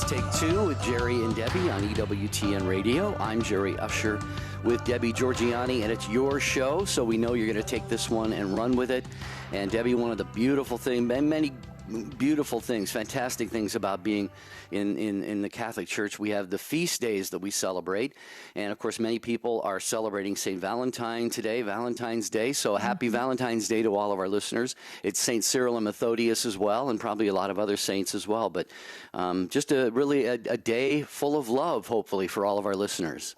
It's Take Two with Jerry and Debbie on EWTN Radio. I'm Jerry Usher with Debbie Georgiani, and it's your show, so we know you're going to take this one and run with it. And Debbie, one of the beautiful things, many beautiful things, fantastic things about being in the Catholic Church. We have the feast days that we celebrate. And, of course, many people are celebrating St. Valentine today, Valentine's Day. So happy Valentine's Day to all of our listeners. It's St. Cyril and Methodius as well, and probably a lot of other saints as well. But just really a day full of love, hopefully, for all of our listeners.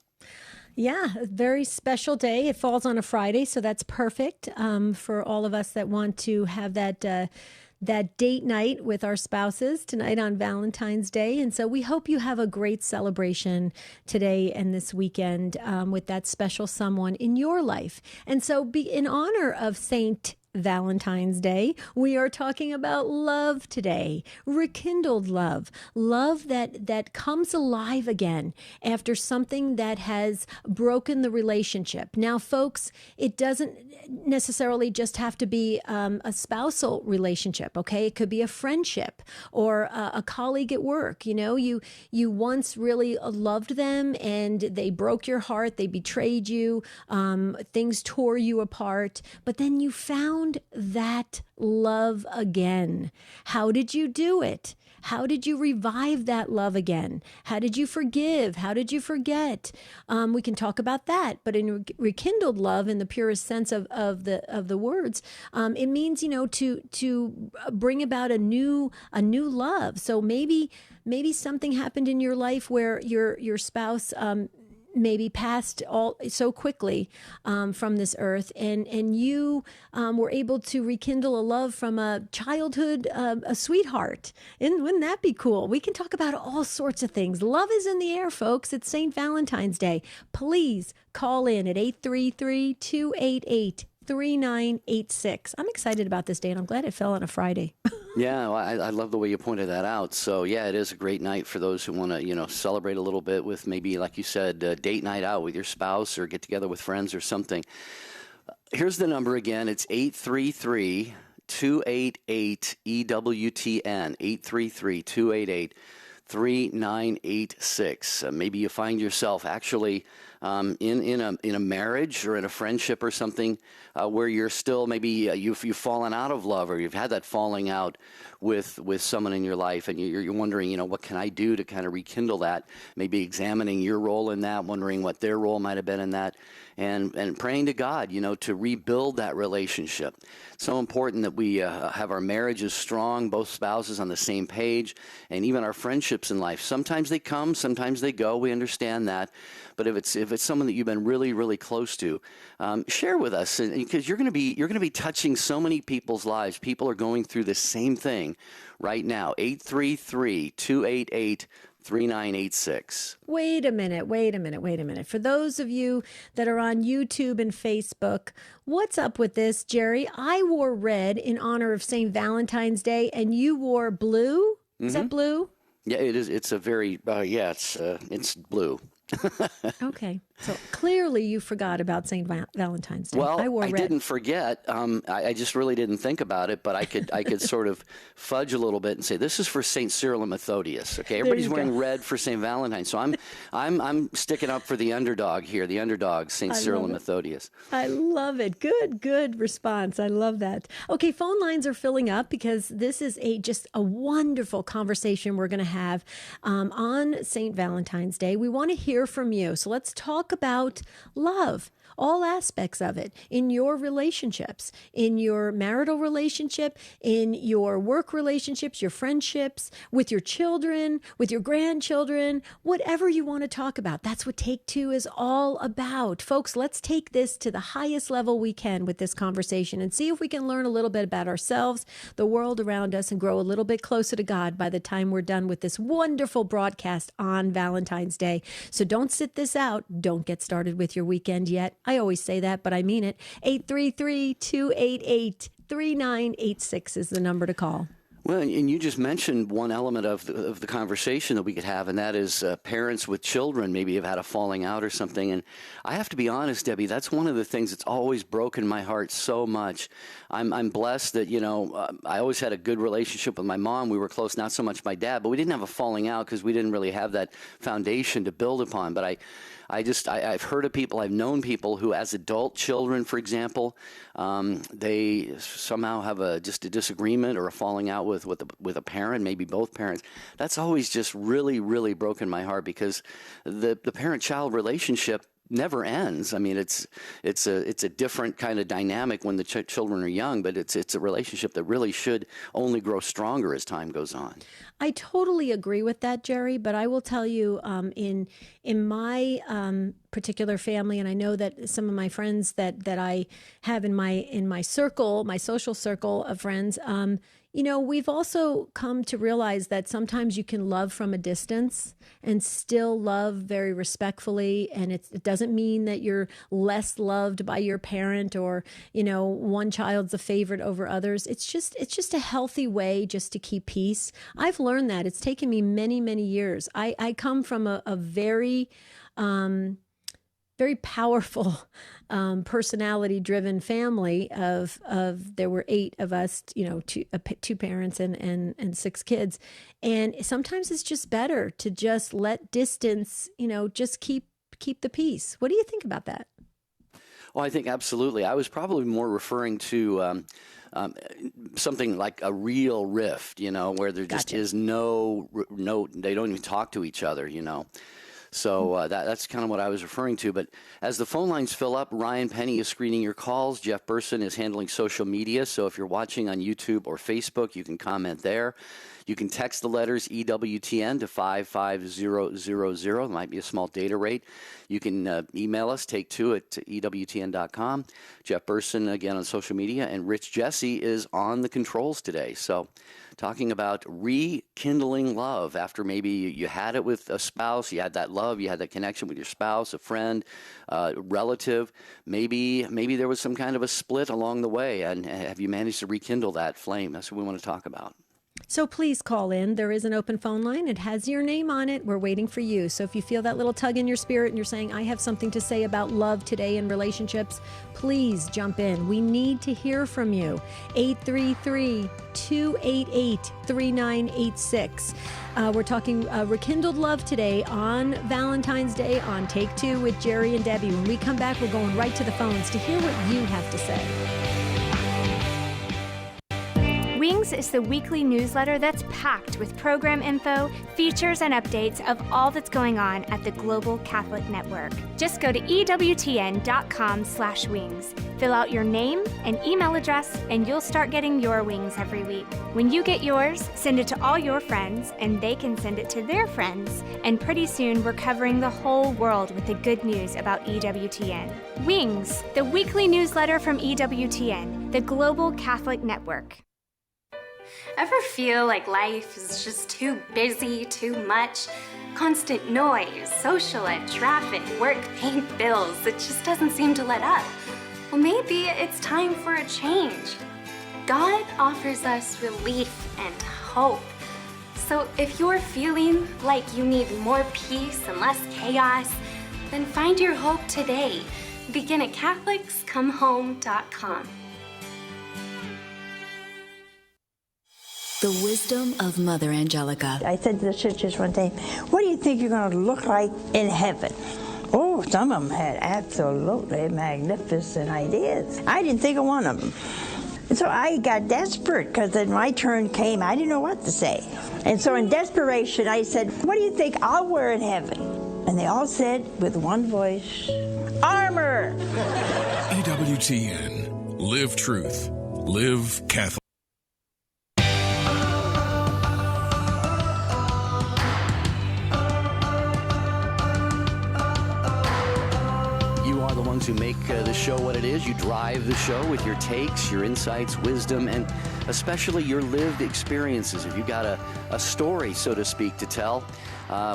Yeah, a very special day. It falls on a Friday, so that's perfect for all of us that want to have that date night with our spouses tonight on Valentine's Day. And so we hope you have a great celebration today and this weekend with that special someone in your life. And so in honor of Saint Valentine's Day, we are talking about love today, rekindled love that comes alive again after something that has broken the relationship. Now, folks, it doesn't necessarily just have to be a spousal relationship, okay? It could be a friendship or a colleague at work. You know, you once really loved them and they broke your heart, they betrayed you, things tore you apart, but then you found that love again. How did you do it? How did you revive that love again? How did you forgive? How did you forget? We can talk about that. But in rekindled love, in the purest sense of the words, it means, you know, to bring about a new love. So maybe something happened in your life where your spouse maybe passed all so quickly from this earth, and you were able to rekindle a love from a childhood, a sweetheart. And wouldn't that be cool? We can talk about all sorts of things. Love is in the air, folks. It's St. Valentine's Day. Please call in at 833-288-3986. I'm excited about this day, and I'm glad it fell on a Friday. Yeah, well, I love the way you pointed that out. So, yeah, it is a great night for those who want to, you know, celebrate a little bit with maybe, like you said, date night out with your spouse or get together with friends or something. Here's the number again. It's 833-288-EWTN, 833-288-3986. Maybe you find yourself actually in a marriage or in a friendship or something where you're still maybe you've fallen out of love, or you've had that falling out with someone in your life, and you're wondering, you know, what can I do to kind of rekindle that? Maybe examining your role in that, wondering what their role might have been in that, and praying to God, you know, to rebuild that relationship. It's so important that we have our marriages strong, both spouses on the same page, and even our friendships in life. Sometimes they come, sometimes they go. We understand that. But if it's someone that you've been really, really close to, share with us, because you're going to be touching so many people's lives. People are going through the same thing right now. 833-288-3986. Wait a minute. For those of you that are on YouTube and Facebook, what's up with this, Jerry? I wore red in honor of St. Valentine's Day, and you wore blue? Is that blue? Yeah, it is. It's a very, it's blue. Okay. So clearly you forgot about St. Valentine's Day. Well, I didn't forget. I just really didn't think about it, but I could sort of fudge a little bit and say, this is for St. Cyril and Methodius. Okay, everybody's wearing red for St. Valentine. So I'm sticking up for the underdog here, the underdog, St. Cyril and Methodius. I love it. Good response. I love that. Okay, phone lines are filling up because this is just a wonderful conversation we're going to have on St. Valentine's Day. We want to hear from you. So let's talk about love, all aspects of it, in your relationships, in your marital relationship, in your work relationships, your friendships, with your children, with your grandchildren, whatever you want to talk about. That's what Take Two is all about. Folks, let's take this to the highest level we can with this conversation and see if we can learn a little bit about ourselves, the world around us, and grow a little bit closer to God by the time we're done with this wonderful broadcast on Valentine's Day. So don't sit this out. Don't get started with your weekend yet. I always say that, but I mean it. 833-288-3986 is the number to call. Well, and you just mentioned one element of the conversation that we could have, and that is parents with children maybe have had a falling out or something. And I have to be honest, Debbie, that's one of the things that's always broken my heart so much. I'm blessed that, I always had a good relationship with my mom. We were close, not so much my dad, but we didn't have a falling out because we didn't really have that foundation to build upon. But I've heard of people, I've known people who, as adult children, for example, they somehow have just a disagreement or a falling out with a parent, maybe both parents. That's always just really, really broken my heart because the parent-child relationship never ends. I mean, it's a different kind of dynamic when the children are young, but it's a relationship that really should only grow stronger as time goes on. I totally agree with that, Jerry. But I will tell you, in my particular family, and I know that some of my friends that I have in my circle, my social circle of friends, we've also come to realize that sometimes you can love from a distance and still love very respectfully. And it doesn't mean that you're less loved by your parent or, one child's a favorite over others. It's just a healthy way just to keep peace. I've learned that. It's taken me many, many years. I come from a very, very powerful, personality-driven family of there were 8 of us, two parents and 6 kids, and sometimes it's just better to just let distance, just keep the peace. What do you think about that? Well, I think absolutely. I was probably more referring to something like a real rift, where there just Gotcha. is no, they don't even talk to each other, So that's kind of what I was referring to. But as the phone lines fill up, Ryan Penny is screening your calls. Jeff Burson is handling social media. So if you're watching on YouTube or Facebook, you can comment there. You can text the letters EWTN to 55000. There might be a small data rate. You can email us, take2 at EWTN.com. Jeff Burson, again, on social media. And Rich Jesse is on the controls today. So talking about rekindling love after maybe you had it with a spouse, you had that love, you had that connection with your spouse, a friend, relative. Maybe there was some kind of a split along the way, and have you managed to rekindle that flame? That's what we want to talk about. So please call in. There is an open phone line. It has your name on it. We're waiting for you. So if you feel that little tug in your spirit and you're saying, I have something to say about love today in relationships, please jump in. We need to hear from you. 833-288-3986. We're talking rekindled love today on Valentine's Day on Take 2 with Jerry and Debbie. When we come back, we're going right to the phones to hear what you have to say. Wings is the weekly newsletter that's packed with program info, features, and updates of all that's going on at the Global Catholic Network. Just go to EWTN.com/wings. Fill out your name and email address, and you'll start getting your wings every week. When you get yours, send it to all your friends, and they can send it to their friends. And pretty soon, we're covering the whole world with the good news about EWTN. Wings, the weekly newsletter from EWTN, the Global Catholic Network. Ever feel like life is just too busy, too much? Constant noise, social ed, traffic, work, paying bills, it just doesn't seem to let up. Well, maybe it's time for a change. God offers us relief and hope. So if you're feeling like you need more peace and less chaos, then find your hope today. Begin at CatholicsComeHome.com. The wisdom of Mother Angelica. I said to the sisters one day, what do you think you're going to look like in heaven? Oh, some of them had absolutely magnificent ideas. I didn't think of one of them. And so I got desperate because then my turn came. I didn't know what to say. And so in desperation, I said, what do you think I'll wear in heaven? And they all said with one voice, armor. EWTN. Live truth. Live Catholic. to make the show what it is. You drive the show with your takes, your insights, wisdom, and especially your lived experiences. If you've got a story, so to speak, to tell,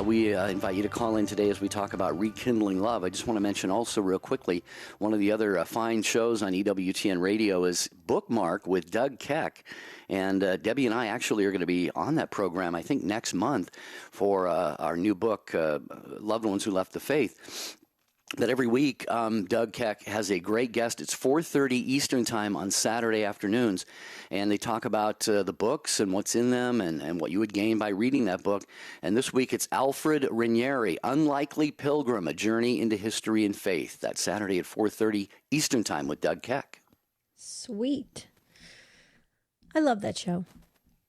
we invite you to call in today as we talk about rekindling love. I just want to mention also real quickly, one of the other fine shows on EWTN radio is Bookmark with Doug Keck. And Debbie and I actually are going to be on that program, I think, next month for our new book, Loved Ones Who Left the Faith. That every week, Doug Keck has a great guest. It's 4:30 Eastern Time on Saturday afternoons, and they talk about the books and what's in them and what you would gain by reading that book. And this week, it's Alfred Ranieri, Unlikely Pilgrim, A Journey into History and Faith. That's Saturday at 4:30 Eastern Time with Doug Keck. Sweet. I love that show.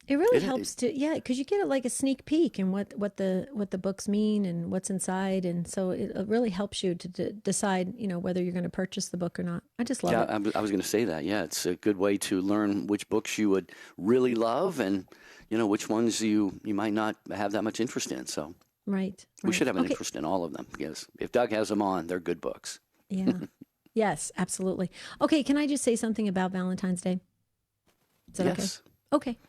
It really helps to, because you get like a sneak peek and what the books mean and what's inside, and so it really helps you to decide, whether you're going to purchase the book or not. I just love it. I was going to say that. Yeah, it's a good way to learn which books you would really love and which ones you might not have that much interest in. So right. We should have an interest in all of them, because if Doug has them on, they're good books. Yeah. Yes, absolutely. Okay, can I just say something about Valentine's Day? Is that okay? Okay.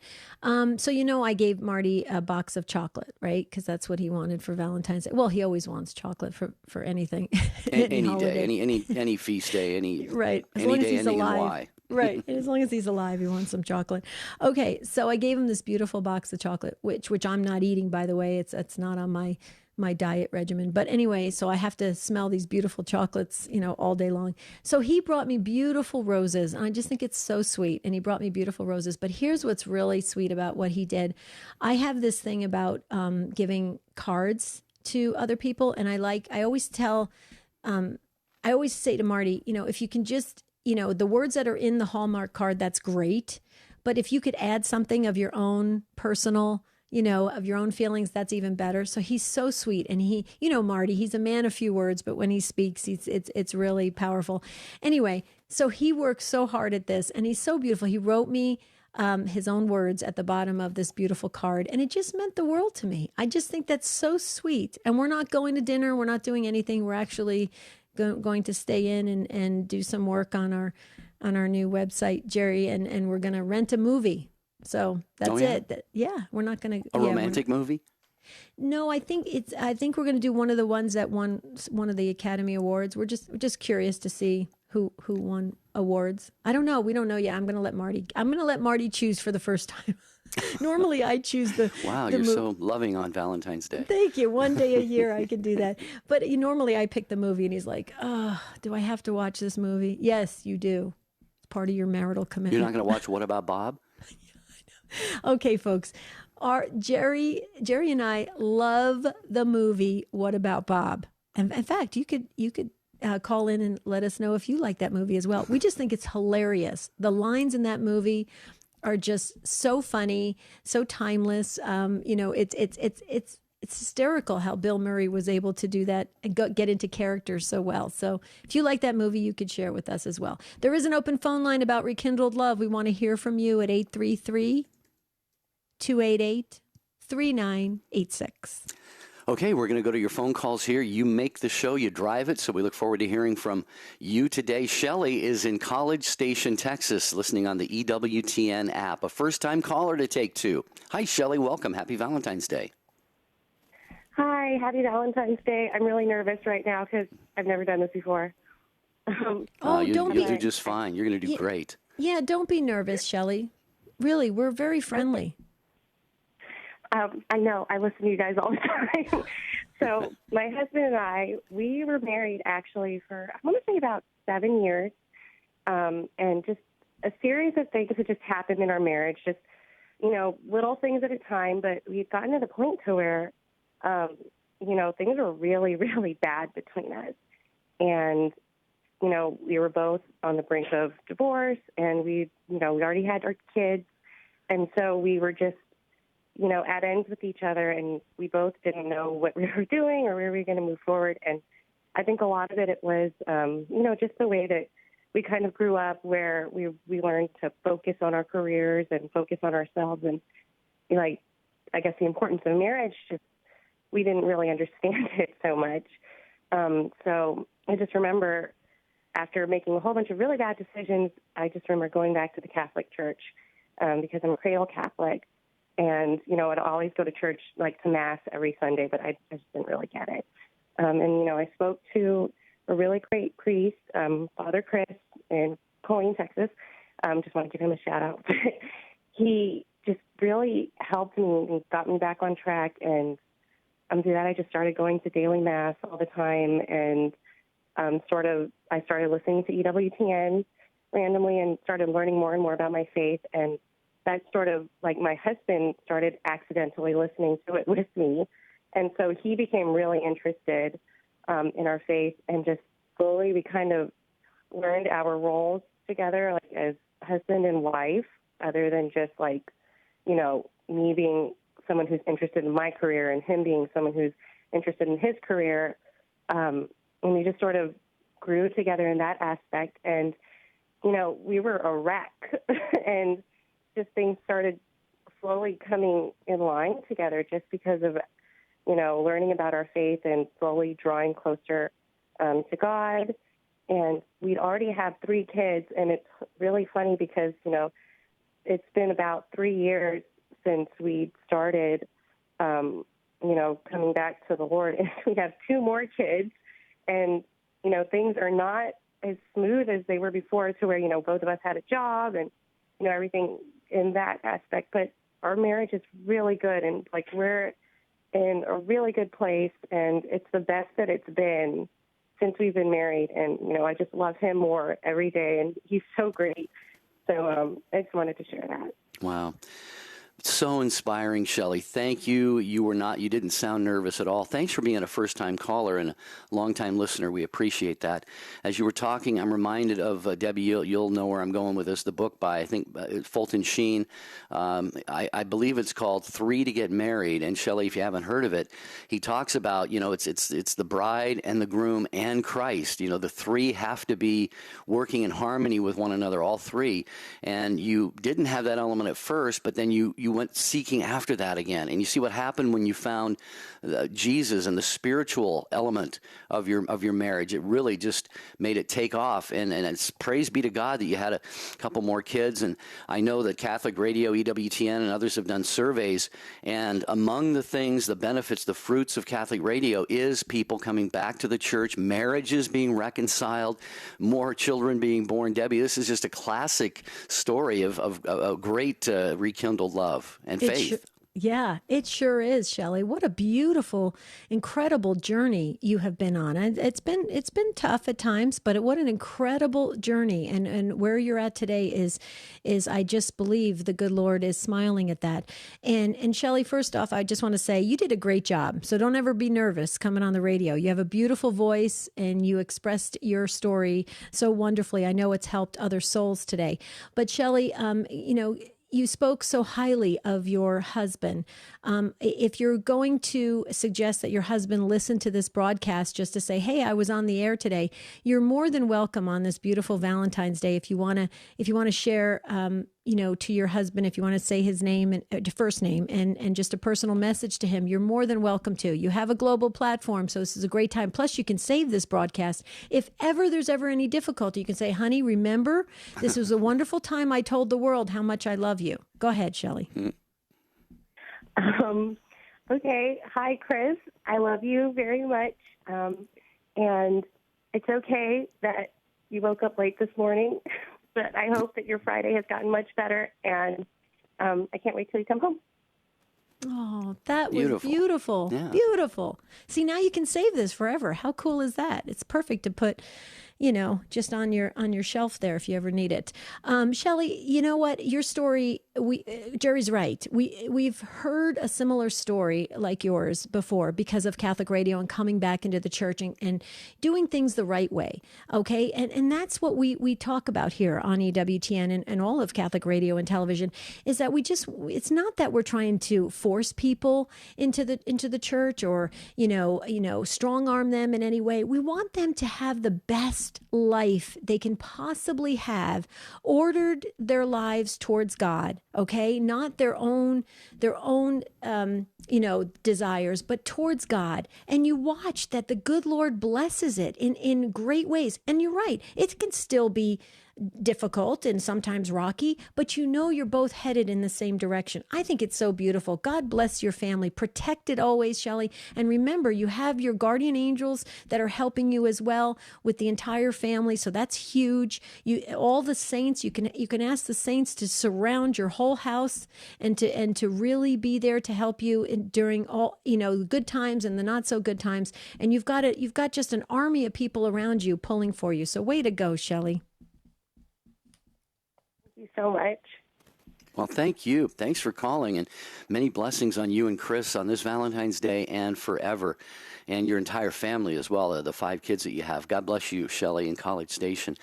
So, I gave Marty a box of chocolate, right? Because that's what he wanted for Valentine's Day. Well, he always wants chocolate for anything. Any day, any feast day, right. As any long day as he's ending in alive. Y. Right. As long as he's alive, he wants some chocolate. Okay. So I gave him this beautiful box of chocolate, which I'm not eating, by the way. It's not on my diet regimen. But anyway, so I have to smell these beautiful chocolates, all day long. So he brought me beautiful roses, and I just think it's so sweet. And he brought me beautiful roses. But here's what's really sweet about what he did. I have this thing about giving cards to other people, and I always say to Marty, if you can just, the words that are in the Hallmark card, that's great. But if you could add something of your own personal, of your own feelings, that's even better. So he's so sweet. And he, Marty, he's a man of few words, but when he speaks, it's really powerful. Anyway, so he worked so hard at this, and he's so beautiful. He wrote me his own words at the bottom of this beautiful card, and it just meant the world to me. I just think that's so sweet. And we're not going to dinner. We're not doing anything. We're actually going to stay in and do some work on our new website, Jerry, and we're going to rent a movie. So that's it. We're not going to a romantic movie. No, I think we're going to do one of the ones that won one of the Academy Awards. We're just curious to see who won awards. I don't know. We don't know yet. I'm going to let Marty choose for the first time. Normally I choose the Wow, you're so loving on Valentine's Day. Thank you. One day a year I can do that. But normally I pick the movie, and he's like, "Oh, do I have to watch this movie?" Yes, you do. It's part of your marital commitment. You're not going to watch What About Bob? Okay, folks. Our Jerry and I love the movie What About Bob? And in fact, you could call in and let us know if you like that movie as well. We just think it's hilarious. The lines in that movie are just so funny, so timeless. It's hysterical how Bill Murray was able to do that and get into characters so well. So if you like that movie, you could share with us as well. There is an open phone line about rekindled love. We want to hear from you at 833-288-3986. Okay, we're going to go to your phone calls here. You make the show, you drive it, so we look forward to hearing from you today. Shelly is in College Station, Texas, listening on the EWTN app. A first-time caller to take two. Hi, Shelly. Welcome. Happy Valentine's Day. Hi, happy Valentine's Day. I'm really nervous right now because I've never done this before. You'll do just fine. You're going to do great. Yeah, don't be nervous, Shelly. Really, we're very friendly. I know. I listen to you guys all the time. So my husband and I, we were married actually for, I want to say about 7 years, and just a series of things that just happened in our marriage, just, little things at a time, but we'd gotten to the point to where, things were really, really bad between us. And, we were both on the brink of divorce, and we already had our kids. And so we were just, at ends with each other, and we both didn't know what we were doing or where we were going to move forward. And I think a lot of it was, just the way that we kind of grew up, where we learned to focus on our careers and focus on ourselves. And, I guess the importance of marriage, just we didn't really understand it so much. So I just remember, after making a whole bunch of really bad decisions, I just remember going back to the Catholic Church because I'm a cradle Catholic. And, I'd always go to church, like to Mass every Sunday, but I just didn't really get it. I spoke to a really great priest, Father Chris, in Colleen, Texas. Just want to give him a shout out. He just really helped me and got me back on track. And through that, I just started going to daily Mass all the time. And I started listening to EWTN randomly and started learning more and more about my faith. And that sort of, like, my husband started accidentally listening to it with me. And so he became really interested in our faith, and just slowly we kind of learned our roles together, like as husband and wife, other than just me being someone who's interested in my career and him being someone who's interested in his career. And we just sort of grew together in that aspect. And, we were a wreck and just things started slowly coming in line together just because of, learning about our faith and slowly drawing closer to God. And we'd already have 3 kids, and it's really funny because, it's been about 3 years since we started, coming back to the Lord. And we have 2 more kids, and, things are not as smooth as they were before, to where, both of us had a job and, everything in that aspect. But our marriage is really good, and, we're in a really good place, and it's the best that it's been since we've been married. And, I just love him more every day, and he's so great. So I just wanted to share that. Wow. So inspiring, Shelly. Thank you. You didn't sound nervous at all. Thanks for being a first-time caller and a long-time listener. We appreciate that. As you were talking, I'm reminded of Debbie. You'll know where I'm going with this. The book by, I think, Fulton Sheen. I believe it's called 3 to Get Married. And Shelly, if you haven't heard of it, he talks about, it's the bride and the groom and Christ. The 3 have to be working in harmony with one another, all 3. And you didn't have that element at first, but then you went seeking after that again. And you see what happened when you found Jesus and the spiritual element of your marriage. It really just made it take off. And it's praise be to God that you had a couple more kids. And I know that Catholic Radio, EWTN, and others have done surveys. And among the things, the benefits, the fruits of Catholic Radio is people coming back to the church, marriages being reconciled, more children being born. Debbie, this is just a classic story of a great rekindled love and faith. Yeah, it sure is, Shelly. What a beautiful, incredible journey you have been on. And it's been tough at times, but what an incredible journey. And where you're at today is I just believe the good Lord is smiling at that. And Shelly, first off, I just want to say you did a great job. So don't ever be nervous coming on the radio. You have a beautiful voice and you expressed your story so wonderfully. I know it's helped other souls today. But Shelly, you spoke so highly of your husband. If you're going to suggest that your husband listen to this broadcast just to say, hey, I was on the air today, you're more than welcome on this beautiful Valentine's Day. If you want to share, to your husband, if you want to say his name and first name and just a personal message to him, you're more than welcome to. You have a global platform, so this is a great time. Plus, you can save this broadcast. If there's ever any difficulty, you can say, honey, remember, this was a wonderful time. I told the world how much I love you. Go ahead, Shelly. Okay. Hi, Chris. I love you very much. And it's okay that you woke up late this morning, but I hope that your Friday has gotten much better, and I can't wait till you come home. Oh, that was beautiful. Yeah. Beautiful. See, now you can save this forever. How cool is that? It's perfect to put, just on your shelf there if you ever need it. Shelly, you know what? Your story, Jerry's right. We've heard a similar story like yours before because of Catholic Radio and coming back into the church and doing things the right way. Okay. And that's what we talk about here on EWTN and all of Catholic Radio and television is that it's not that we're trying to force people into the church or, strong arm them in any way. We want them to have the best best life they can possibly have, ordered their lives towards God, okay? Not their own desires, but towards God. And you watch that the good Lord blesses it in great ways. And you're right, it can still be difficult and sometimes rocky, but you're both headed in the same direction. I think it's so beautiful. God bless your family. Protect it always, Shelly. And remember, you have your guardian angels that are helping you as well with the entire family. So that's huge. All the saints, you can ask the saints to surround your whole house and to really be there to help you during all, the good times and the not so good times. And you've got just an army of people around you pulling for you. So way to go, Shelly. Thank you so much. Well, thank you. Thanks for calling, and many blessings on you and Chris on this Valentine's Day and forever, and your entire family as well, the 5 kids that you have. God bless you, Shelly in College Station.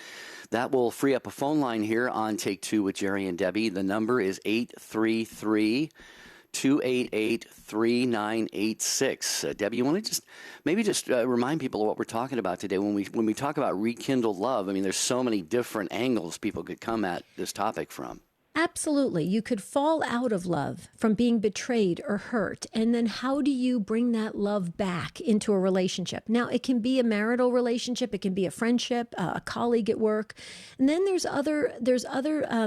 That will free up a phone line here on Take Two with Jerry and Debbie. The number is 833-288-3986. Debbie, you want to just remind people of what we're talking about today when we talk about rekindled love? I mean, there's so many different angles people could come at this topic from. Absolutely. You could fall out of love from being betrayed or hurt. And then how do you bring that love back into a relationship? Now, it can be a marital relationship. It can be a friendship, a colleague at work. And then there's other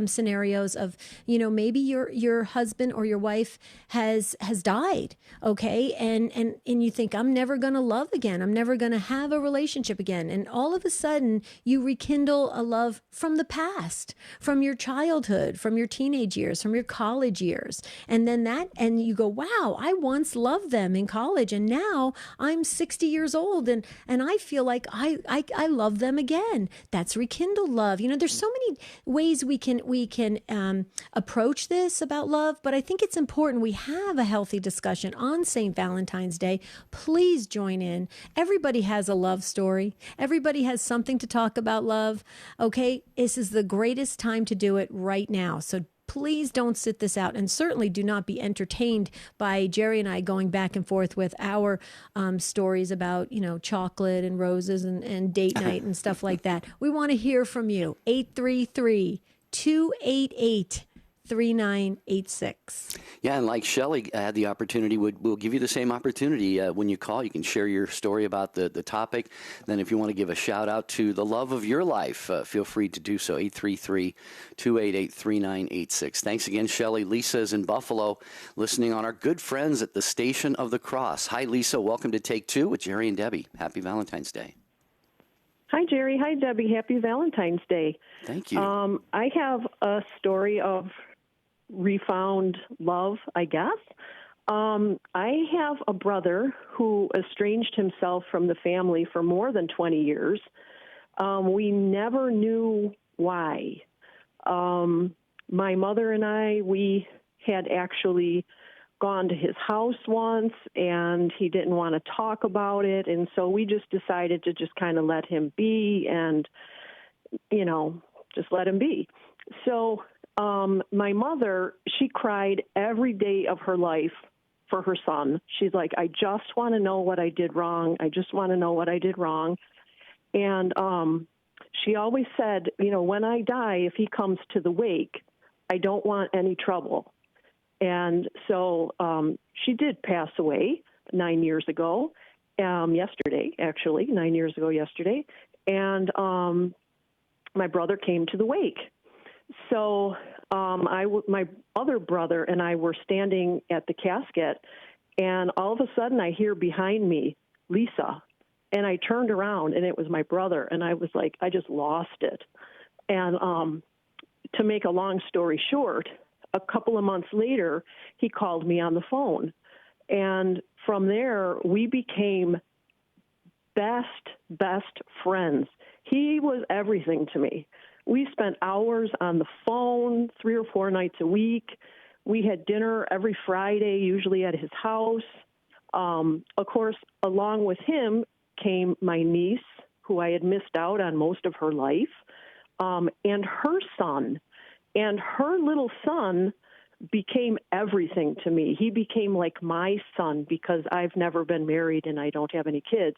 scenarios of, maybe your husband or your wife has died. Okay. And you think, I'm never going to love again. I'm never going to have a relationship again. And all of a sudden you rekindle a love from the past, from your childhood, from your teenage years, from your college years. And then and you go, wow, I once loved them in college and now I'm 60 years old and I feel like I love them again. That's rekindled love. There's so many ways we can approach this about love, but I think it's important we have a healthy discussion on St. Valentine's Day. Please join in. Everybody has a love story. Everybody has something to talk about love. Okay. This is the greatest time to do it right now. So please don't sit this out, and certainly do not be entertained by Jerry and I going back and forth with our stories about, chocolate and roses and date night and stuff like that. We want to hear from you. 833-288-3986. Yeah, and like Shelly had the opportunity, we'll give you the same opportunity when you call. You can share your story about the topic. Then if you want to give a shout out to the love of your life, feel free to do so. 833-288-3986. Thanks again, Shelly. Lisa's in Buffalo, listening on our good friends at the Station of the Cross. Hi, Lisa. Welcome to Take Two with Jerry and Debbie. Happy Valentine's Day. Hi, Jerry. Hi, Debbie. Happy Valentine's Day. Thank you. I have a story of refound love, I guess. I have a brother who estranged himself from the family for more than 20 years. We never knew why. My mother and we had actually gone to his house once, and he didn't want to talk about it, and so we just decided to just kind of let him be and, just let him be. So my mother, she cried every day of her life for her son. She's like, I just want to know what I did wrong. I just want to know what I did wrong. And she always said, when I die, if he comes to the wake, I don't want any trouble. And so she did pass away 9 years ago, yesterday, actually, 9 years ago yesterday. And my brother came to the wake. So my other brother and I were standing at the casket, and all of a sudden I hear behind me, Lisa. And I turned around, and it was my brother, and I was like, I just lost it. And to make a long story short, a couple of months later, he called me on the phone. And from there, we became best friends. He was everything to me. We spent hours on the phone 3 or 4 nights a week. We had dinner every Friday, usually at his house. Of course, along with him came my niece, who I had missed out on most of her life, and her son. And her little son became everything to me. He became like my son because I've never been married and I don't have any kids.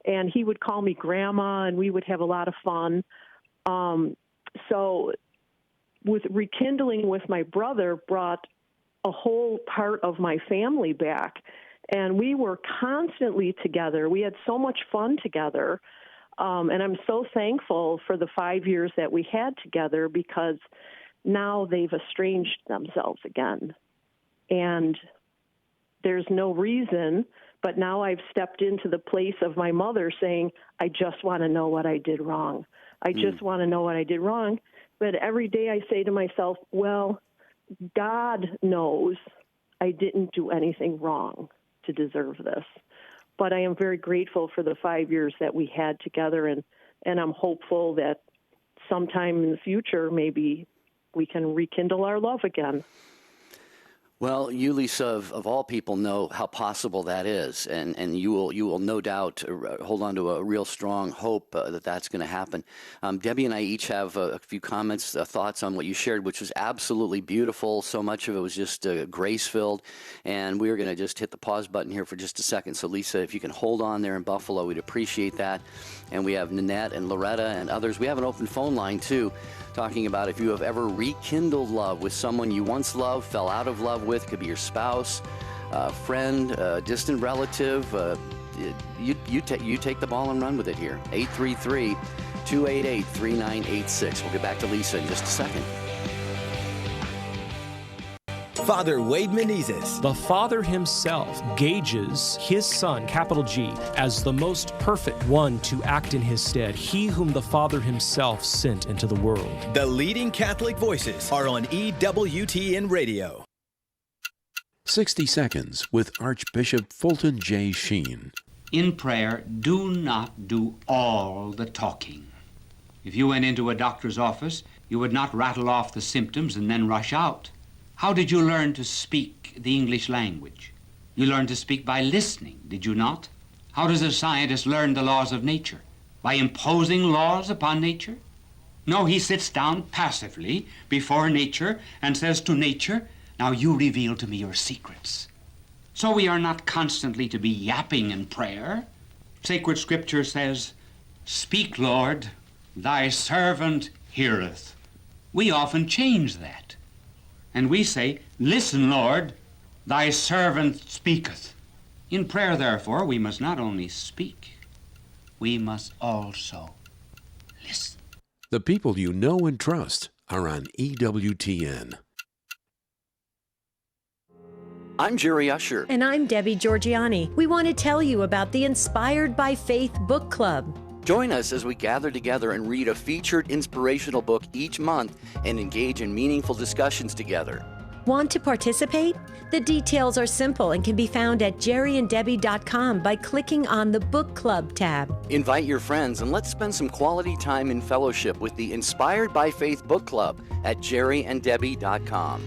and he would call me Grandma, and we would have a lot of fun. So with rekindling with my brother brought a whole part of my family back, and we were constantly together. We had so much fun together, and I'm so thankful for the 5 years that we had together, because now they've estranged themselves again. And there's no reason, but now I've stepped into the place of my mother saying, I just want to know what I did wrong. I just want to know what I did wrong. But every day I say to myself, well, God knows I didn't do anything wrong to deserve this. But I am very grateful for the 5 years that we had together, and I'm hopeful that sometime in the future maybe we can rekindle our love again. Well, you, Lisa, of all people, know how possible that is, and you will no doubt hold on to a real strong hope that that's going to happen. Debbie and I each have a few comments, thoughts on what you shared, which was absolutely beautiful. So much of it was just grace-filled, and we are going to just hit the pause button here for just a second. So, Lisa, if you can hold on there in Buffalo, we'd appreciate that. And we have Nanette and Loretta and others. We have an open phone line, too, talking about if you have ever rekindled love with someone you once loved, fell out of love with. Could be your spouse, friend, distant relative. You take the ball and run with it here. 833-288-3986. We'll get back to Lisa in just a second. Father Wade Menezes. The Father himself gauges his Son, capital G, as the most perfect one to act in his stead, he whom the Father himself sent into the world. The leading Catholic voices are on EWTN Radio. 60 Seconds with Archbishop Fulton J. Sheen. In prayer, do not do all the talking. If you went into a doctor's office, you would not rattle off the symptoms and then rush out. How did you learn to speak the English language? You learned to speak by listening, did you not? How does a scientist learn the laws of nature? By imposing laws upon nature? No, he sits down passively before nature and says to nature, now you reveal to me your secrets. So we are not constantly to be yapping in prayer. Sacred Scripture says, speak, Lord, thy servant heareth. We often change that. And we say, listen, Lord, thy servant speaketh. In prayer, therefore, we must not only speak, we must also listen. The people you know and trust are on EWTN. I'm Jerry Usher. And I'm Debbie Georgiani. We want to tell you about the Inspired by Faith Book Club. Join us as we gather together and read a featured inspirational book each month and engage in meaningful discussions together. Want to participate? The details are simple and can be found at jerryanddebbie.com by clicking on the Book Club tab. Invite your friends and let's spend some quality time in fellowship with the Inspired by Faith Book Club at jerryanddebbie.com.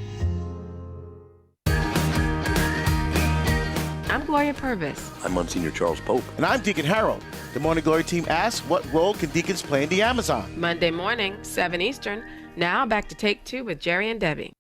I'm Gloria Purvis. I'm Monsignor Charles Pope. And I'm Deacon Harold. The Morning Glory team asks, what role can deacons play in the Amazon? Monday morning, 7 Eastern. Now back to Take Two with Jerry and Debbie.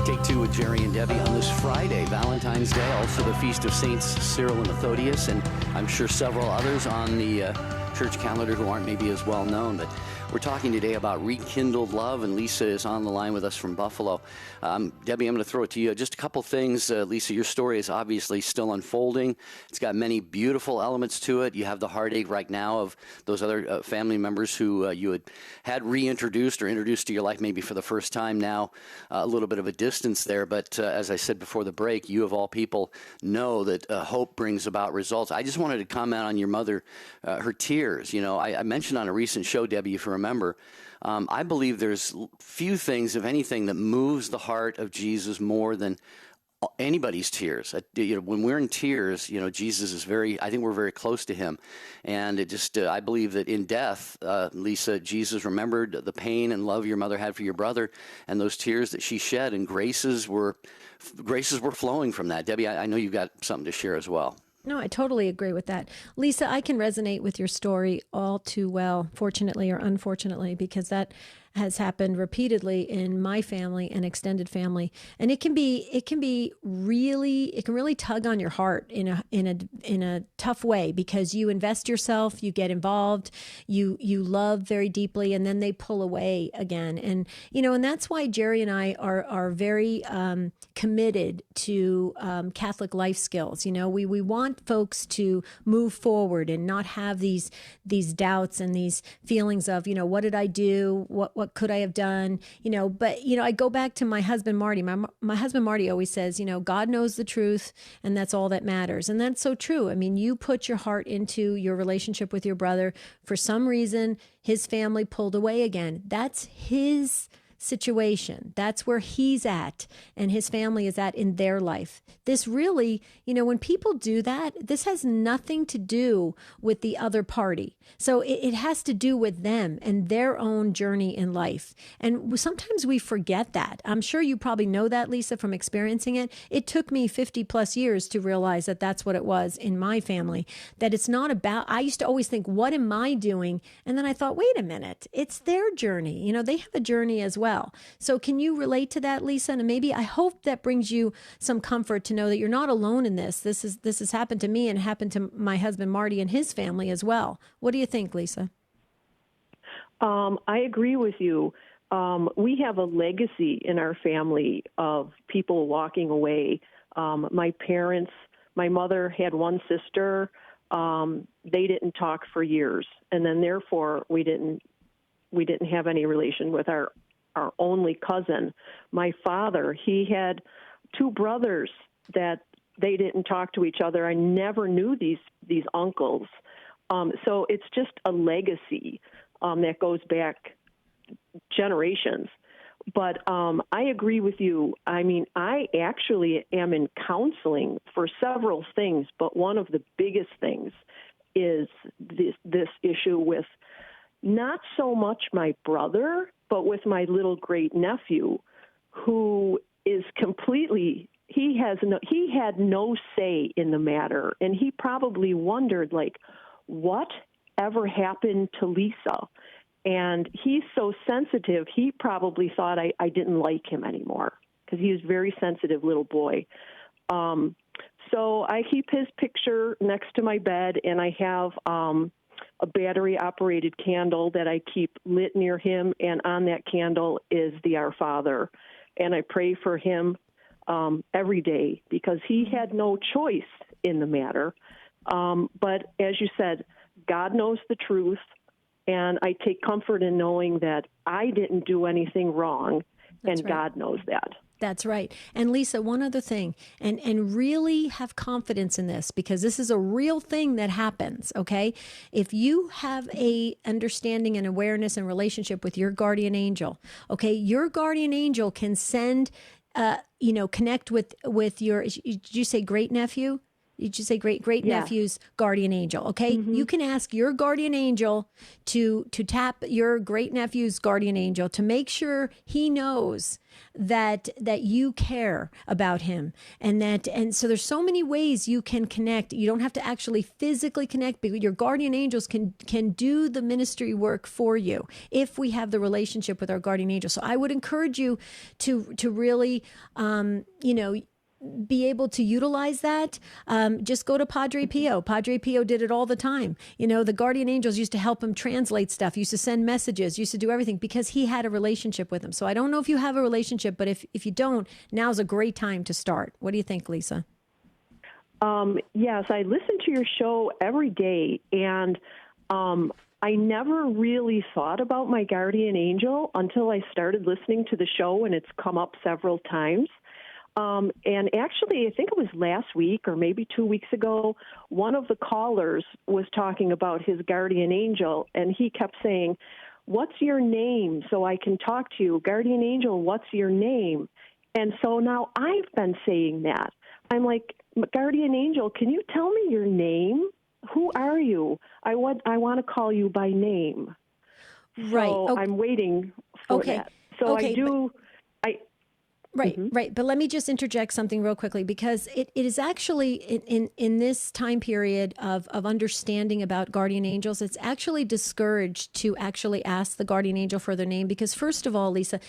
Take Two with Jerry and Debbie on this Friday, Valentine's Day, also the Feast of Saints Cyril and Methodius, and I'm sure several others on the church calendar who aren't maybe as well known, but we're talking today about rekindled love, and Lisa is on the line with us from Buffalo. Debbie, I'm going to throw it to you. Just a couple things. Lisa, your story is obviously still unfolding. It's got many beautiful elements to it. You have the heartache right now of those other family members who you had reintroduced or introduced to your life maybe for the first time now. A little bit of a distance there, but as I said before the break, you of all people know that hope brings about results. I just wanted to comment on your mother, her tears. You know, I mentioned on a recent show, Debbie, if you remember, I believe there's few things, if anything, that moves the heart of Jesus more than anybody's tears. When we're in tears, Jesus is I think we're very close to him. And it just, I believe that in death, Lisa, Jesus remembered the pain and love your mother had for your brother and those tears that she shed, and graces were flowing from that. Debbie, I know you've got something to share as well. No, I totally agree with that. Lisa, I can resonate with your story all too well, fortunately or unfortunately, because that has happened repeatedly in my family and extended family, and it can really tug on your heart in a tough way, because you invest yourself, you get involved, you love very deeply, and then they pull away again. And and that's why Jerry and I are very committed to Catholic life skills. We want folks to move forward and not have these doubts and these feelings of, what did I do? What could I have done? But I go back to my husband Marty. My husband Marty always says, God knows the truth, and that's all that matters. And that's so true. I mean, you put your heart into your relationship with your brother. For some reason, his family pulled away again. That's his situation. That's where he's at and his family is at in their life. This really, when people do that, this has nothing to do with the other party. So it has to do with them and their own journey in life. And sometimes we forget that. I'm sure you probably know that, Lisa, from experiencing it. It took me 50 plus years to realize that that's what it was in my family, that it's not about, I used to always think, what am I doing? And then I thought, wait a minute, it's their journey. They have a journey as well. So can you relate to that, Lisa? And maybe I hope that brings you some comfort to know that you're not alone in this. This has happened to me and happened to my husband, Marty, and his family as well. What do you think, Lisa? I agree with you. We have a legacy in our family of people walking away. My parents, my mother had one sister. They didn't talk for years, and then therefore we didn't have any relation with our only cousin. My father, he had two brothers that they didn't talk to each other. I never knew these uncles. So it's just a legacy that goes back generations. But I agree with you. I mean, I actually am in counseling for several things, but one of the biggest things is this issue with not so much my brother, but with my little great nephew, who is completely, he had no say in the matter. And he probably wondered, what ever happened to Lisa? And he's so sensitive, he probably thought I didn't like him anymore, because he was a very sensitive little boy. So I keep his picture next to my bed, and I have a battery-operated candle that I keep lit near him, and on that candle is the Our Father. And I pray for him every day, because he had no choice in the matter. But as you said, God knows the truth, and I take comfort in knowing that I didn't do anything wrong, and God knows that. That's right. And Lisa, one other thing, and really have confidence in this, because this is a real thing that happens, okay? If you have a understanding and awareness and relationship with your guardian angel, okay, your guardian angel can send, connect with your, did you say great nephew? Did you say great nephew's guardian angel? Okay, you can ask your guardian angel to tap your great nephew's guardian angel to make sure he knows that you care about him, and so there's so many ways you can connect. You don't have to actually physically connect, but your guardian angels can do the ministry work for you if we have the relationship with our guardian angel. So I would encourage you to really be able to utilize that. Just go to Padre Pio. Padre Pio did it all the time. The guardian angels used to help him translate stuff, used to send messages, used to do everything, because he had a relationship with him. So I don't know if you have a relationship, but if you don't, now's a great time to start. What do you think, Lisa? Yes, I listen to your show every day, and I never really thought about my guardian angel until I started listening to the show, and it's come up several times. And actually, I think it was last week or maybe 2 weeks ago, one of the callers was talking about his guardian angel, and he kept saying, "What's your name so I can talk to you? Guardian angel, what's your name?" And so now I've been saying that. I'm like, "Guardian angel, can you tell me your name? Who are you? I want to call you by name." Right. So I'm waiting for that. So I do. Right, right. But let me just interject something real quickly, because it is actually in this time period of understanding about guardian angels, it's actually discouraged to actually ask the guardian angel for their name, because first of all, Lisa,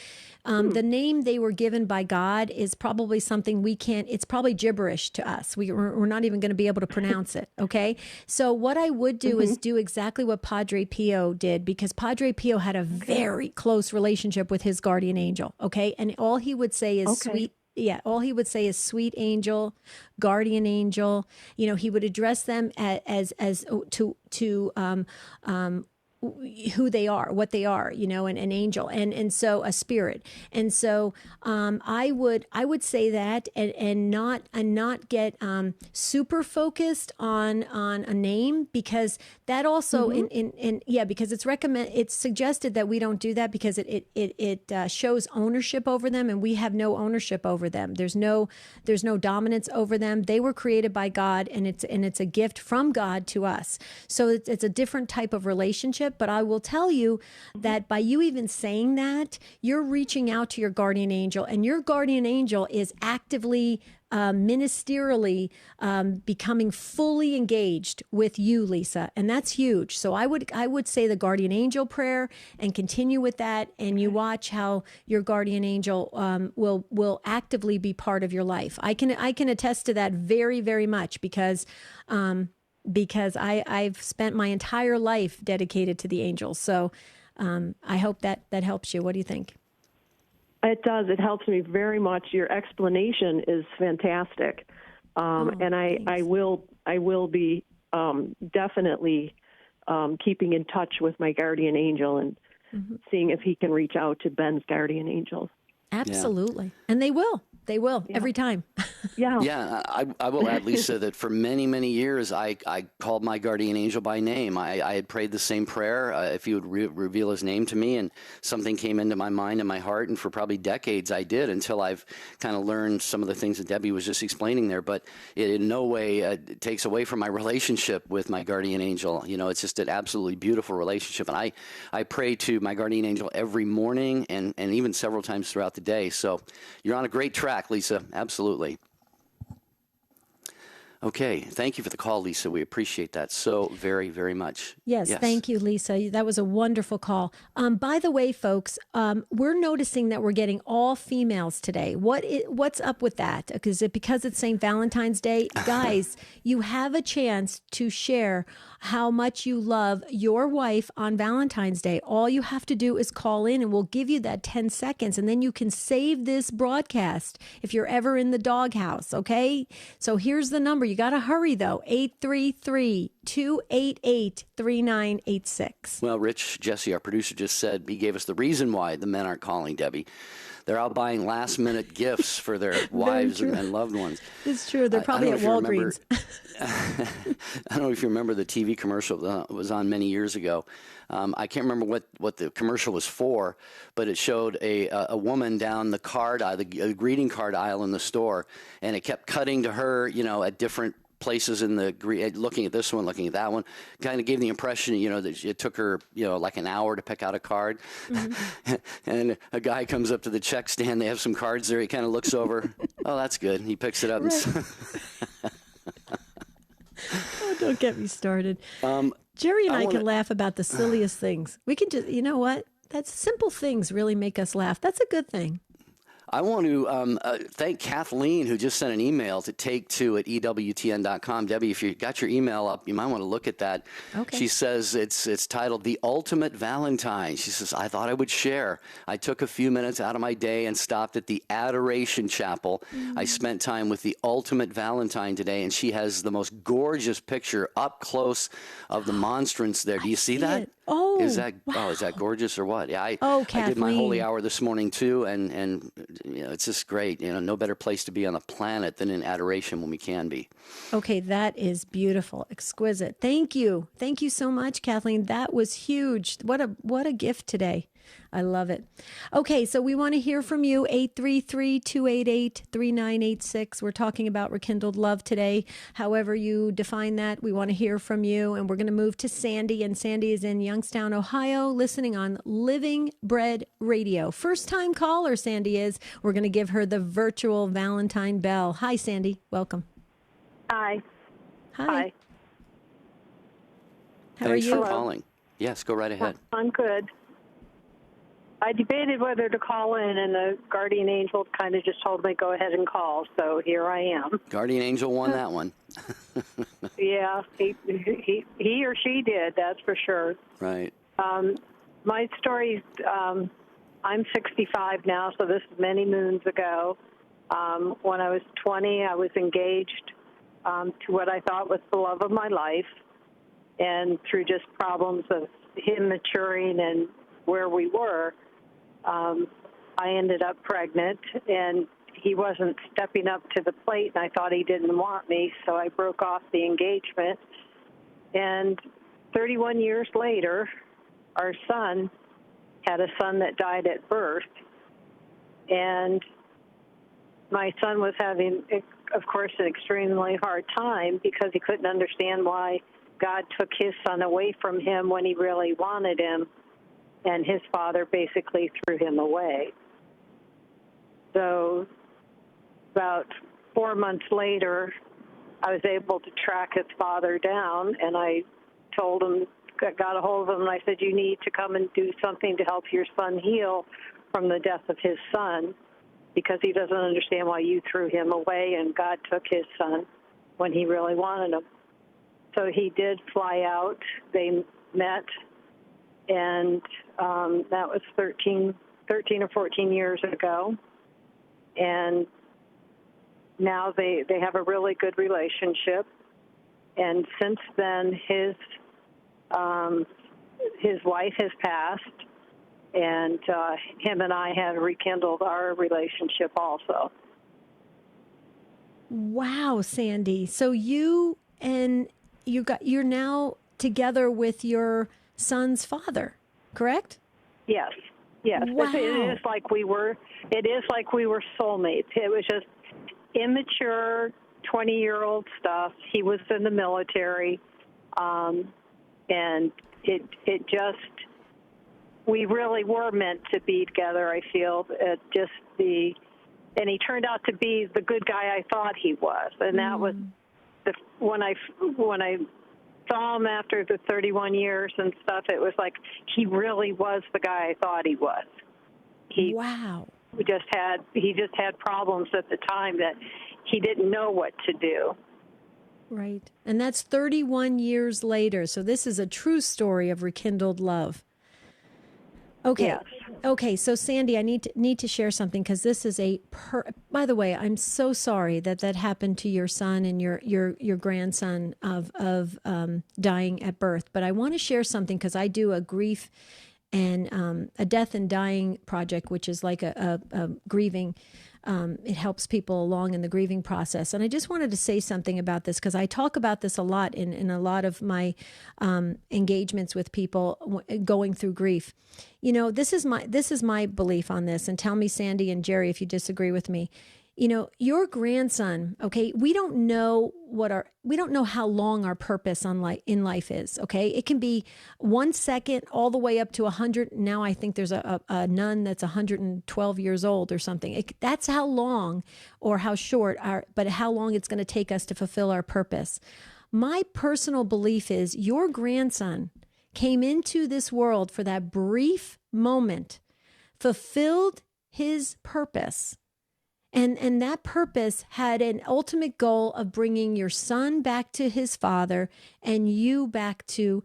the name they were given by God is probably something we can't, it's probably gibberish to us. We're not even going to be able to pronounce it. Okay. So what I would do is do exactly what Padre Pio did, because Padre Pio had a very close relationship with his guardian angel. Okay. And all he would say is sweet. Yeah. All he would say is sweet angel, guardian angel. You know, he would address them as who they are, what they are, you know, an angel, and so a spirit. And so I would say that, and not get super focused on a name, because that also because it's suggested that we don't do that, because it shows ownership over them, and we have no ownership over them. There's no dominance over them. They were created by God, and it's a gift from God to us. So it's a different type of relationship. But I will tell you that by you even saying that, you're reaching out to your guardian angel, and your guardian angel is actively, ministerially becoming fully engaged with you, Lisa. And that's huge. So I would say the guardian angel prayer and continue with that. And you watch how your guardian angel will actively be part of your life. I can attest to that very, very much, because I've spent my entire life dedicated to the angels. So I hope that helps you. What do you think? It does. It helps me very much. Your explanation is fantastic. And I will be definitely keeping in touch with my guardian angel and seeing if he can reach out to Ben's guardian angels. Absolutely. Yeah. And they will. They will every time. Yeah, I will add, Lisa, that for many, many years, I called my guardian angel by name. I had prayed the same prayer, if he would reveal his name to me, and something came into my mind and my heart, and for probably decades I did, until I've kind of learned some of the things that Debbie was just explaining there. But it in no way takes away from my relationship with my guardian angel. You know, it's just an absolutely beautiful relationship. And I pray to my guardian angel every morning and even several times throughout the day. So you're on a great track, Lisa. Absolutely. Okay. Thank you for the call, Lisa. We appreciate that so very, very much. Yes. Thank you, Lisa. That was a wonderful call. By the way, folks, we're noticing that we're getting all females today. What's up with that? Is it because it's St. Valentine's Day? Guys, you have a chance to share how much you love your wife on Valentine's Day. All you have to do is call in, and we'll give you that 10 seconds, and then you can save this broadcast if you're ever in the doghouse, okay? So here's the number. You got to hurry, though. 833-288-3986. Well, Rich, Jesse, our producer, just said he gave us the reason why the men aren't calling, Debbie. They're out buying last-minute gifts for their wives and loved ones. It's true. They're probably at Walgreens. I don't know if you remember the TV commercial that was on many years ago. I can't remember what the commercial was for, but it showed a woman down the card aisle, the greeting card aisle in the store, and it kept cutting to her, you know, at different places in the looking at this one, looking at that one, kind of gave the impression, you know, that it took her, you know, like an hour to pick out a card. And a guy comes up to the check stand. They have some cards there. He kind of looks over. Oh, that's good. He picks it up. Right. Oh, don't get me started. Jerry and I can laugh about the silliest things. We can just, you know what? That's simple things really make us laugh. That's a good thing. I want to thank Kathleen, who just sent an email to take2@EWTN.com. Debbie, if you got your email up, you might want to look at that. Okay. She says it's titled The Ultimate Valentine. She says, I thought I would share. I took a few minutes out of my day and stopped at the Adoration Chapel. I spent time with the Ultimate Valentine today, and she has the most gorgeous picture up close of the monstrance there. Do you see that? Oh, is that wow. Is that gorgeous or what? Yeah, I Kathleen. did my holy hour this morning too, and you know, it's just great. You know, no better place to be on the planet than in adoration when we can be. Okay, that is beautiful, exquisite. Thank you so much, Kathleen. That was huge. What a gift today. I love it. Okay, so we want to hear from you, 833-288-3986. We're talking about rekindled love today. However you define that, we want to hear from you. And we're going to move to Sandy. And Sandy is in Youngstown, Ohio, listening on Living Bread Radio. First time caller, Sandy is. We're going to give her the virtual Valentine bell. Hi, Sandy. Welcome. Hi. Hi. How Thanks are you? for calling. Yes, go right ahead. I'm good. I debated whether to call in, and the guardian angel kind of just told me go ahead and call, so here I am. Guardian angel won that one. Yeah, he or she did, that's for sure. Right. My story, I'm 65 now, so this is many moons ago. When I was 20, I was engaged to what I thought was the love of my life. And through just problems of him maturing and where we were, I ended up pregnant, and he wasn't stepping up to the plate, and I thought he didn't want me, so I broke off the engagement. And 31 years later, our son had a son that died at birth, and my son was having, of course, an extremely hard time because he couldn't understand why God took his son away from him when he really wanted him, and his father basically threw him away. So about 4 months later, I was able to track his father down, and I told him, got a hold of him, and I said, you need to come and do something to help your son heal from the death of his son, because he doesn't understand why you threw him away and God took his son when he really wanted him. So he did fly out. They met, and that was 13 or 14 years ago. And now they have a really good relationship. And since then, his wife has passed, and him and I have rekindled our relationship also. Wow, Sandy. So you're now together with your son's father, correct? Yes. Wow. It is like we were soulmates. It was just immature 20-year-old stuff. He was in the military, and it just, we really were meant to be together, I feel. And he turned out to be the good guy I thought he was. And that was when I saw him after the 31 years and stuff, it was like he really was the guy I thought he was. Wow. He just had problems at the time that he didn't know what to do. Right. And that's 31 years later. So this is a true story of rekindled love. Okay. Yes. Okay. So Sandy, I need to share something, because this is by the way, I'm so sorry that happened to your son and your grandson of dying at birth. But I want to share something, because I do a grief and a death and dying project, which is like a grieving. It helps people along in the grieving process. And I just wanted to say something about this, because I talk about this a lot in a lot of my engagements with people going through grief. You know, this is my belief on this. And tell me, Sandy and Jerry, if you disagree with me. You know, your grandson, okay, we don't know how long our purpose in life is, okay? It can be 1 second all the way up to 100. Now I think there's a nun that's 112 years old or something. That's how long or how short but how long it's going to take us to fulfill our purpose. My personal belief is your grandson came into this world for that brief moment, fulfilled his purpose. And that purpose had an ultimate goal of bringing your son back to his father and you back to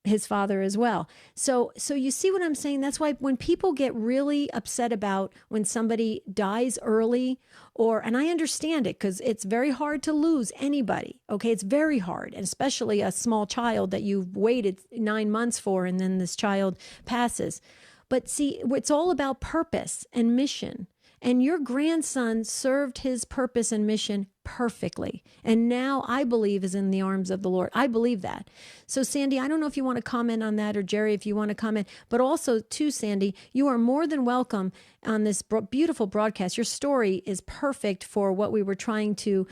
his father as well. So you see what I'm saying? That's why when people get really upset about when somebody dies early, and I understand it, because it's very hard to lose anybody. Okay, it's very hard, and especially a small child that you've waited 9 months for, and then this child passes. But see, it's all about purpose and mission. And your grandson served his purpose and mission perfectly. And now I believe is in the arms of the Lord. I believe that. So Sandy, I don't know if you want to comment on that, or Jerry, if you want to comment, but also too, Sandy, you are more than welcome on this beautiful broadcast. Your story is perfect for what we were trying to,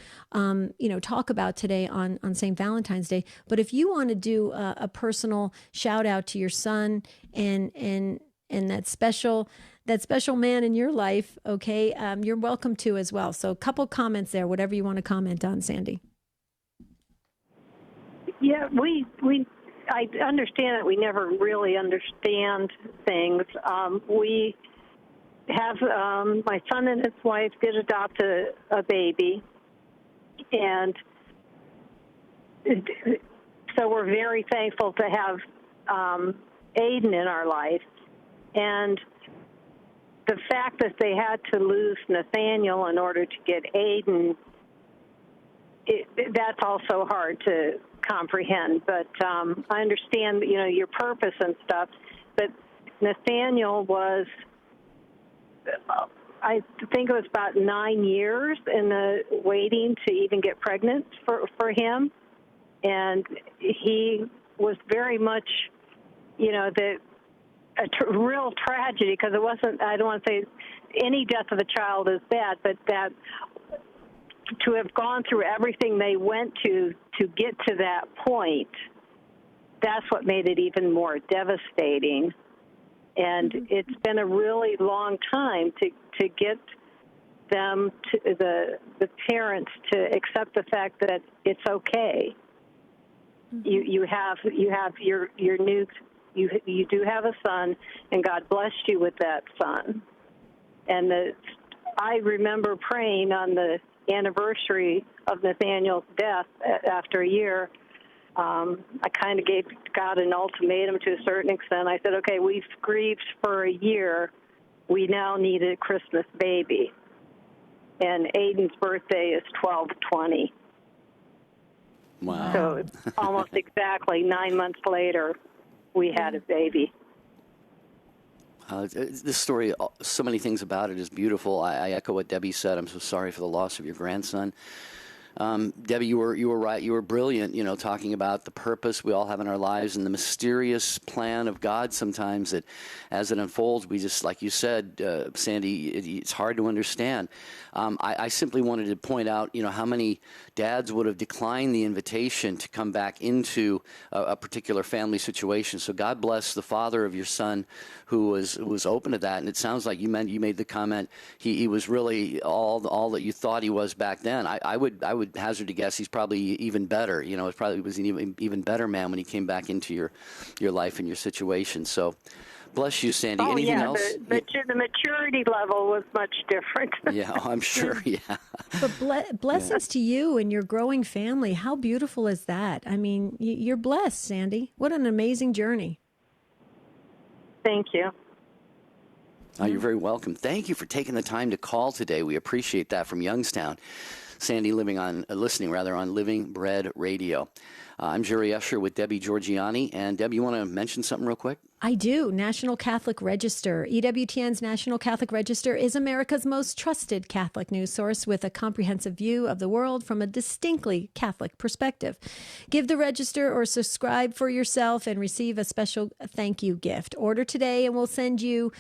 talk about today on St. Valentine's Day. But if you want to do a personal shout out to your son and that special man in your life, okay, you're welcome to as well. So a couple comments there, whatever you want to comment on, Sandy. Yeah, I understand that we never really understand things. We have, my son and his wife did adopt a baby, and so we're very thankful to have Aiden in our life. And the fact that they had to lose Nathaniel in order to get Aiden, that's also hard to comprehend. But I understand, your purpose and stuff. But Nathaniel was, I think it was about 9 years in the waiting to even get pregnant for him. And he was very much, real tragedy, because it wasn't, I don't want to say any death of a child is bad, but that to have gone through everything they went to get to that point, that's what made it even more devastating. And it's been a really long time to get them, to the parents, to accept the fact that it's okay. You have your new, you do have a son, and God blessed you with that son. And I remember praying on the anniversary of Nathaniel's death after a year. I kind of gave God an ultimatum to a certain extent. I said, okay, we've grieved for a year. We now need a Christmas baby. And Aiden's birthday is 12/20. Wow. So almost exactly 9 months later, we had a baby. This story, so many things about it is beautiful. I echo what Debbie said. I'm so sorry for the loss of your grandson. Debbie, you were right. You were brilliant, talking about the purpose we all have in our lives and the mysterious plan of God sometimes that as it unfolds, we just, like you said, Sandy, it's hard to understand. I simply wanted to point out, how many dads would have declined the invitation to come back into a particular family situation. So God bless the father of your son who was open to that. And it sounds like you made the comment he was really all that you thought he was back then. I would hazard to guess he's probably even better. It probably was an even better man when he came back into your life and your situation. So bless you, Sandy. Anything else? The maturity level was much different. Yeah, I'm sure. Yeah. But blessings to you and your growing family. How beautiful is that? I mean, you're blessed, Sandy. What an amazing journey. Thank you. Oh, you're very welcome. Thank you for taking the time to call today. We appreciate that from Youngstown. Sandy listening on Living Bread Radio. I'm Jerry Escher with Debbie Georgiani. And Debbie, you want to mention something real quick? I do. National Catholic Register. EWTN's National Catholic Register is America's most trusted Catholic news source with a comprehensive view of the world from a distinctly Catholic perspective. Give the Register or subscribe for yourself and receive a special thank you gift. Order today and we'll send you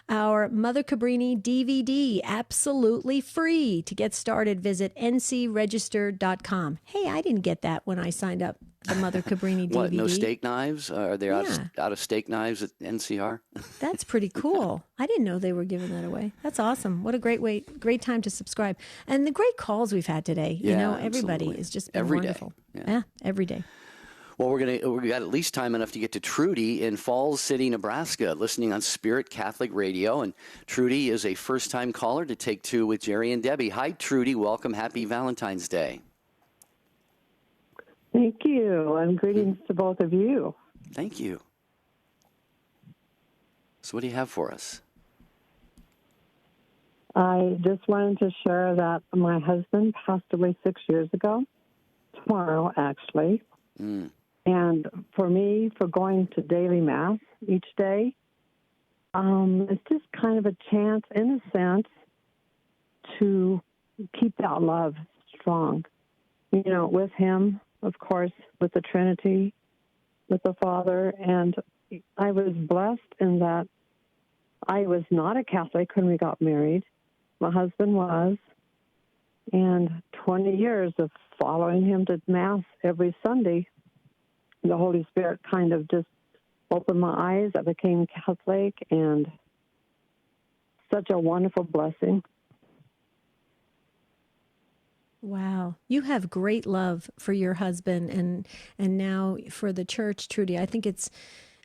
our Mother Cabrini DVD absolutely free. To get started, visit ncregister.com. Hey, I didn't get that when I signed up. The Mother Cabrini DVD. What, no steak knives? Are they out of steak knives at NCR? That's pretty cool. I didn't know they were giving that away. That's awesome. What a great time to subscribe. And the great calls we've had today. Everybody is just been wonderful. Yeah, every day. Well, we got at least time enough to get to Trudy in Falls City, Nebraska, listening on Spirit Catholic Radio. And Trudy is a first-time caller to Take Two with Jerry and Debbie. Hi, Trudy. Welcome. Happy Valentine's Day. Thank you, and greetings to both of you. Thank you. So what do you have for us? I just wanted to share that my husband passed away 6 years ago, tomorrow actually. And for me, for going to daily Mass each day, it's just kind of a chance, in a sense, to keep that love strong. You know, with him, of course, with the Trinity, with the Father, and I was blessed in that I was not a Catholic when we got married. My husband was, and 20 years of following him to Mass every Sunday, the Holy Spirit kind of just opened my eyes. I became Catholic, and such a wonderful blessing. Wow. You have great love for your husband and now for the church, Trudy. I think it's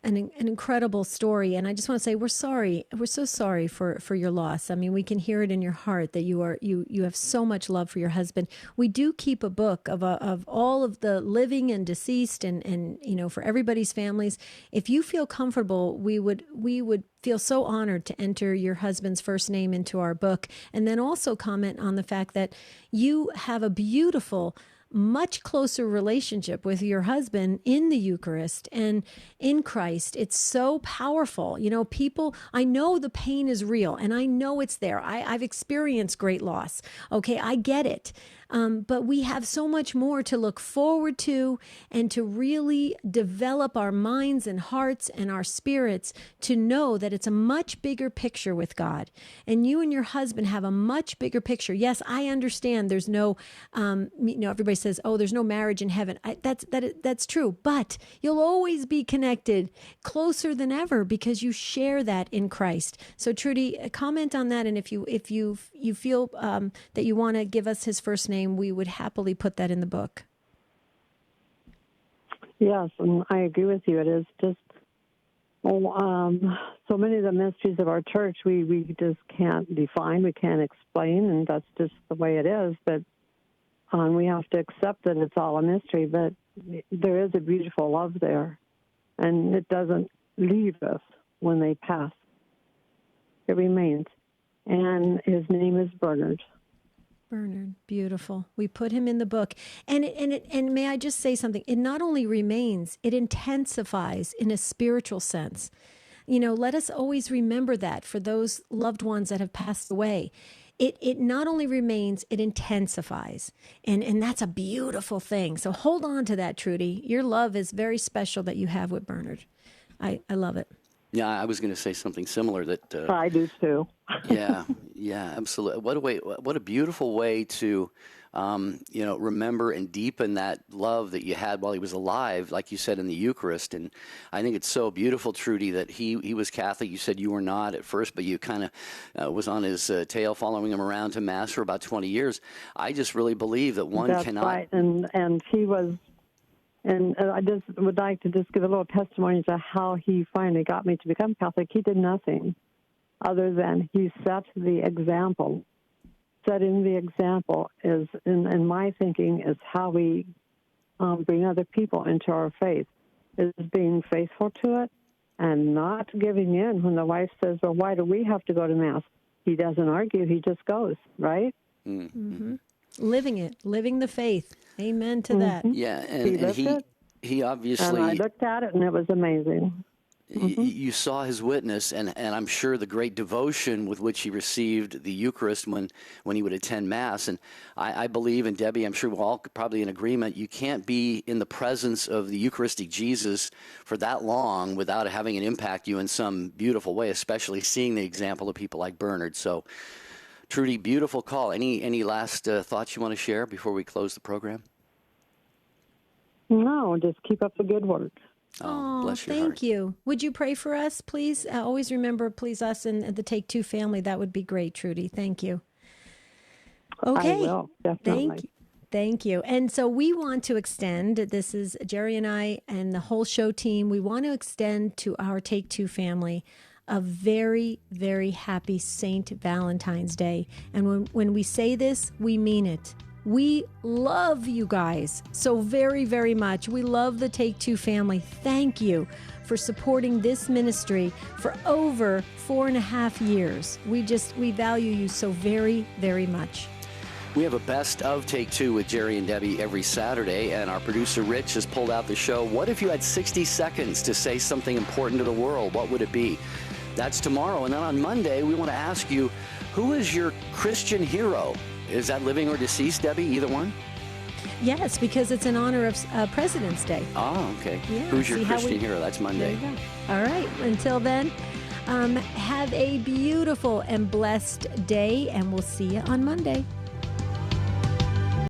an incredible story. And I just want to say we're sorry. We're so sorry for your loss. I mean, we can hear it in your heart that you have so much love for your husband. We do keep a book of all of the living and deceased and you know, for everybody's families. If you feel comfortable, we would feel so honored to enter your husband's first name into our book, and then also comment on the fact that you have a beautiful, much closer relationship with your husband in the Eucharist and in Christ. It's so powerful. You know, people, I know the pain is real and I know it's there. I've experienced great loss. Okay, I get it. But we have so much more to look forward to and to really develop our minds and hearts and our spirits to know that it's a much bigger picture with God. And you and your husband have a much bigger picture. Yes, I understand there's no, you know, everybody says, oh, there's no marriage in heaven. That's true. But you'll always be connected closer than ever because you share that in Christ. So Trudy, comment on that. And if you feel that you want to give us his first name, we would happily put that in the book. Yes, and I agree with you. It is just so many of the mysteries of our church we just can't define, we can't explain, and that's just the way it is. But we have to accept that it's all a mystery, but there is a beautiful love there, and it doesn't leave us when they pass. It remains. And his name is Bernard. Bernard, beautiful. We put him in the book. And may I just say something? It not only remains, it intensifies in a spiritual sense. You know, let us always remember that for those loved ones that have passed away. It not only remains, it intensifies. And that's a beautiful thing. So hold on to that, Trudy. Your love is very special that you have with Bernard. I love it. Yeah, I was going to say something similar. That I do too. yeah, absolutely. What a beautiful way to, remember and deepen that love that you had while he was alive, like you said, in the Eucharist. And I think it's so beautiful, Trudy, that he was Catholic. You said you were not at first, but you kind of was on his tail, following him around to Mass for about 20 years. I just really believe that one That's cannot. Right, and he was. And I just would like to just give a little testimony to how he finally got me to become Catholic. He did nothing other than he set the example. Setting the example is, in my thinking, is how we bring other people into our faith, is being faithful to it and not giving in when the wife says, well, why do we have to go to Mass? He doesn't argue. He just goes, right? Mm-hmm. Living it, living the faith. Amen to that. Yeah, and he obviously. And I looked at it, and it was amazing. You saw his witness, and I'm sure the great devotion with which he received the Eucharist when he would attend Mass. And I believe, and Debbie, I'm sure we're all probably in agreement, you can't be in the presence of the Eucharistic Jesus for that long without having it impact you in some beautiful way, especially seeing the example of people like Bernard. So, Trudy, beautiful call. Any last thoughts you want to share before we close the program? No, just keep up the good work. Oh, bless your thank heart. you. Would you pray for us, please? Always remember, please, us and the Take Two family. That would be great, Trudy. Thank you. Okay. I will, definitely. Thank you. And so we want to extend, this is Jerry and I and the whole show team, we want to extend to our Take Two family a very, very happy Saint Valentine's Day. And when we say this, we mean it. We love you guys so very, very much. We love the Take Two family. Thank you for supporting this ministry for over 4.5 years. We value you so very, very much. We have a best of Take Two with Jerry and Debbie every Saturday, and our producer Rich has pulled out the show. What if you had 60 seconds to say something important to the world? What would it be? That's tomorrow. And then on Monday, we want to ask you, who is your Christian hero? Is that living or deceased, Debbie? Either one? Yes, because it's in honor of President's Day. Oh, okay. Yeah, Who's your see how Christian we- hero? That's Monday. There you go. All right. Until then, have a beautiful and blessed day, and we'll see you on Monday.